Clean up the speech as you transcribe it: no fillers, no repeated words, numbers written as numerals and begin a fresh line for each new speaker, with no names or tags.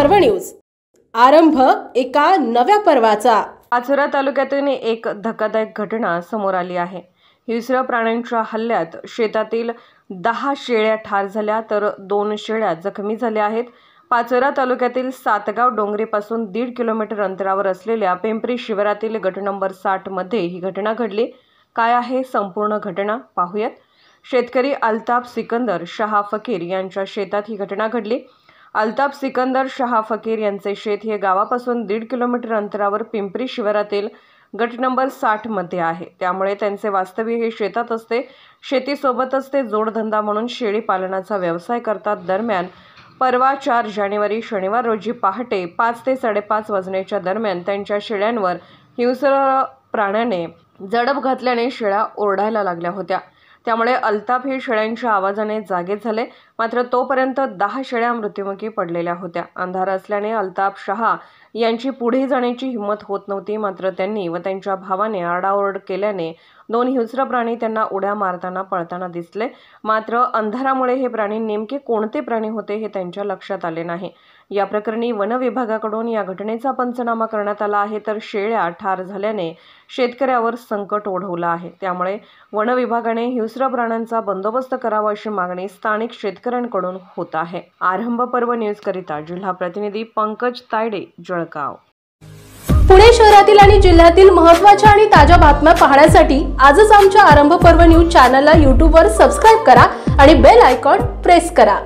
पर्व न्यूज। आरंभ एका नव्या पर्वाचा।
पाचोरा तालुक्यातून एक धक्कादायक घटना समोर आली आहे। हिंस्र प्राण्यांच्या हल्ल्यात शेतातील 10 शेळ्या ठार झाल्या तर 2 शेळ्या जखमी झाल्या आहेत। पाचोरा तालुक्यातील सातगाव डोंगरीपासून 1.5 किलोमीटर अंतरावर असलेल्या पिंपरी शिवारातील गट नंबर 60 मध्ये ही घटना घडली। काय आहे संपूर्ण घटना पाहूयात। शेतकरी अल्ताफ सिकंदर शाह फकीर यांच्या शेतात ही घटना घडली। अल्ताफ सिकंदर शाह फकीर यांचे शेत हे गावापासून 1.5 किलोमीटर अंतरावर पिंपरी शिवारातील गट नंबर 60 मध्ये आहे। त्यामुळे त्यांचे वास्तव्य हे शेतात असते। शेतीसोबतच ते जोडधंदा म्हणून शेळी पालनाचा व्यवसाय करतात। दरम्यान परवा 4 जानेवारी शनिवार रोजी पहाटे 5 ते 5:30 वाजण्याच्या दरम्यान त्यांच्या शेळ्यांवर हिंस्र प्राण्याने झडप घातल्याने शेळ्या ओरडायला लागल्या होत्या। त्यामुळे अल्ताफ हे शेळ्यांच्या आवाजाने जागे झाले, मात्र तोपर्यंत 10 शेळ्या मृत्युमुखी पडलेल्या होत्या। अंधार असल्याने अल्ताफ शाह यांची पुढे जाण्याची हिंमत होत नव्हती, मात्र त्यांनी व त्यांच्या भावाने आरडाओरड केल्याने 2 हिंस्र प्राणी त्यांना उड्या मारताना पळताना दिसले। मात्र अंधारामुळे हे प्राणी नेमके कोणते प्राणी होते हे त्यांच्या लक्षात आले नाही। या प्रकरणी वन विभागाकडून या घटनेचा पंचनामा करण्यात आला आहे, तर शेळ्या ठार झाल्याने शेतकऱ्यावर संकट ओढवलं आहे। त्यामुळे वन विभागाने हिंस्र प्राण्यांचा बंदोबस्त करावा अशी मागणी स्थानिक शेतकऱ्यांकडून होत आहे। आरंभ पर्व न्यूज करिता जिल्हा प्रतिनिधी पंकज तायडे, जळगाव।
पुणे शहरातील आणि जिल्ह्यातील महत्त्वाच्या आणि ताज्या बातम्या पाहण्यासाठी आजच आमच्या आरंभ पर्व न्यूज चॅनलला YouTube वर सबस्क्राइब करा आणि बेल आयकॉन प्रेस करा।